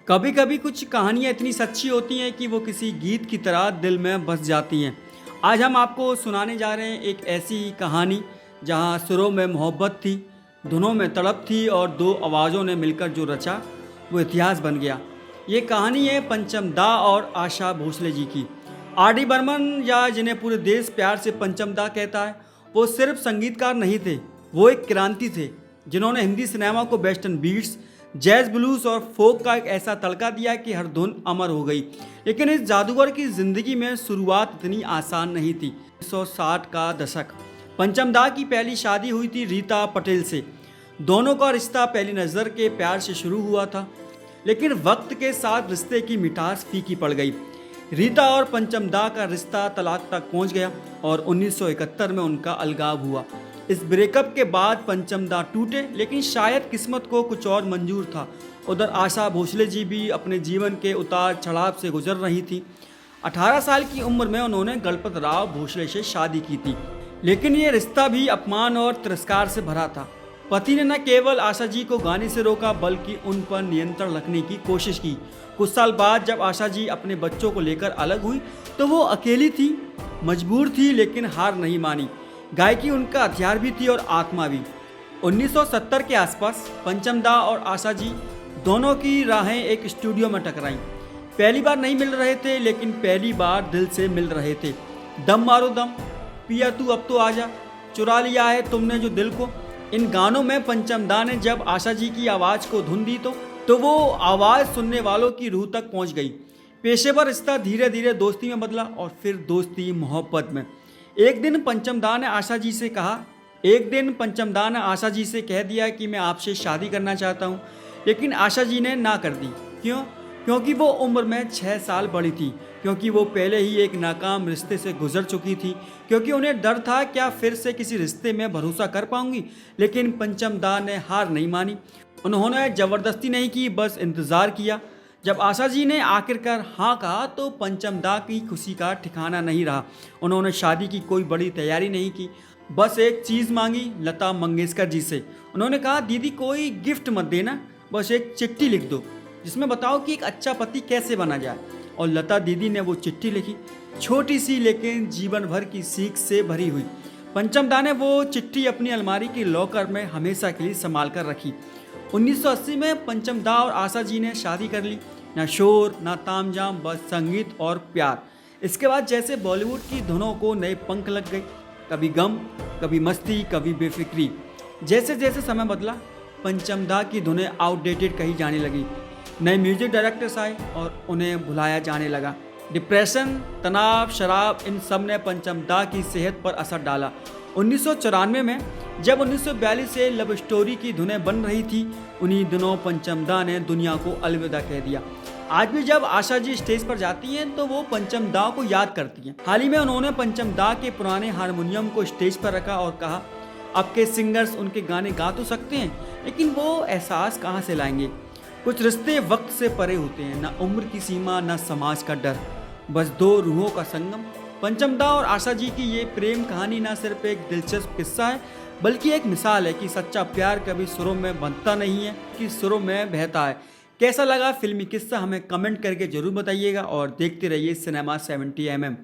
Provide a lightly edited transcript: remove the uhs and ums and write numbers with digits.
कभी कभी कुछ कहानियाँ इतनी सच्ची होती हैं कि वो किसी गीत की तरह दिल में बस जाती हैं। आज हम आपको सुनाने जा रहे हैं एक ऐसी ही कहानी जहाँ सुरों में मोहब्बत थी, धुनों में तड़प थी और दो आवाज़ों ने मिलकर जो रचा वो इतिहास बन गया। ये कहानी है पंचम दा और आशा भोसले जी की। आर डी बर्मन, या जिन्हें पूरे देश प्यार से पंचम दा कहता है, वो सिर्फ संगीतकार नहीं थे, वो एक क्रांति थे जिन्होंने हिंदी सिनेमा को वेस्टर्न बीट्स, जैज, ब्लूज और फोक का एक ऐसा तड़का दिया कि हर धुन अमर हो गई। लेकिन इस जादूगर की जिंदगी में शुरुआत इतनी आसान नहीं थी। 1960 का दशक। पंचम दा की पहली शादी हुई थी रीता पटेल से। दोनों का रिश्ता पहली नज़र के प्यार से शुरू हुआ था, लेकिन वक्त के साथ रिश्ते की मिठास फीकी पड़ गई। रीता और पंचम दा का रिश्ता तलाक तक पहुंच गया और 1971 में उनका अलगाव हुआ। इस ब्रेकअप के बाद पंचम दा टूटे, लेकिन शायद किस्मत को कुछ और मंजूर था। उधर आशा भोसले जी भी अपने जीवन के उतार चढ़ाव से गुजर रही थी। 18 साल की उम्र में उन्होंने गणपत राव भोसले से शादी की थी, लेकिन ये रिश्ता भी अपमान और तिरस्कार से भरा था। पति ने न केवल आशा जी को गाने से रोका, बल्कि उन पर नियंत्रण रखने की कोशिश की। कुछ साल बाद जब आशा जी अपने बच्चों को लेकर अलग हुई तो वो अकेली थी, मजबूर थी, लेकिन हार नहीं मानी। गायकी उनका हथियार भी थी और आत्मा भी। 1970 के आसपास पंचम दा और आशा जी दोनों की राहें एक स्टूडियो में टकराईं। पहली बार नहीं मिल रहे थे, लेकिन पहली बार दिल से मिल रहे थे। दम मारो दम, पिया तू अब तो आजा, चुरा लिया है तुमने जो दिल को, इन गानों में पंचम दा ने जब आशा जी की आवाज़ को धुन दी तो वो आवाज़ सुनने वालों की रूह तक पहुंच गई। पेशेवर रिश्ता धीरे धीरे दोस्ती में बदला और फिर दोस्ती मोहब्बत में। एक दिन पंचम दा ने आशा जी से कह दिया कि मैं आपसे शादी करना चाहता हूँ, लेकिन आशा जी ने ना कर दी। क्यों? क्योंकि वो उम्र में 6 साल बड़ी थी, क्योंकि वो पहले ही एक नाकाम रिश्ते से गुजर चुकी थी, क्योंकि उन्हें डर था क्या फिर से किसी रिश्ते में भरोसा कर पाऊंगी। लेकिन पंचम दा ने हार नहीं मानी। उन्होंने ज़बरदस्ती नहीं की, बस इंतज़ार किया। जब आशा जी ने आखिरकार हाँ कहा तो पंचम दा की खुशी का ठिकाना नहीं रहा। उन्होंने शादी की कोई बड़ी तैयारी नहीं की, बस एक चीज़ मांगी लता मंगेशकर जी से। उन्होंने कहा, दीदी कोई गिफ्ट मत देना, बस एक चिट्ठी लिख दो जिसमें बताओ कि एक अच्छा पति कैसे बना जाए। और लता दीदी ने वो चिट्ठी लिखी, छोटी सी लेकिन जीवन भर की सीख से भरी हुई। पंचम दा ने वो चिट्ठी अपनी अलमारी के लॉकर में हमेशा के लिए संभाल कर रखी। 1980 में पंचम दा और आशा जी ने शादी कर ली। ना शोर ना तामझाम, बस संगीत और प्यार। इसके बाद जैसे बॉलीवुड की धुनों को नए पंख लग गए, कभी गम, कभी मस्ती, कभी बेफिक्री। जैसे जैसे समय बदला, पंचम दा की धुनें आउटडेटेड कही जाने लगी। नए म्यूजिक डायरेक्टर्स आए और उन्हें भुलाया जाने लगा। डिप्रेशन, तनाव, शराब, इन सब ने पंचम दा की सेहत पर असर डाला। 1994 में जब 1942 से लव स्टोरी की धुनें बन रही थी, उन्हीं दिनों पंचम दा ने दुनिया को अलविदा कह दिया। आज भी जब आशा जी स्टेज पर जाती हैं तो वो पंचम दा को याद करती हैं। हाल ही में उन्होंने पंचम दा के पुराने हारमोनियम को स्टेज पर रखा और कहा, अब के सिंगर्स उनके गाने गा तो सकते हैं, लेकिन वो एहसास कहाँ से लाएंगे। कुछ रिश्ते वक्त से परे होते हैं, ना उम्र की सीमा, ना समाज का डर, बस दो रूहों का संगम। पंचम दा और आशा जी की ये प्रेम कहानी ना सिर्फ एक दिलचस्प किस्सा है, बल्कि एक मिसाल है कि सच्चा प्यार कभी सुरों में बनता नहीं है, कि सुरों में बहता है। कैसा लगा फिल्मी किस्सा हमें कमेंट करके जरूर बताइएगा और देखते रहिए सिनेमा 70mm।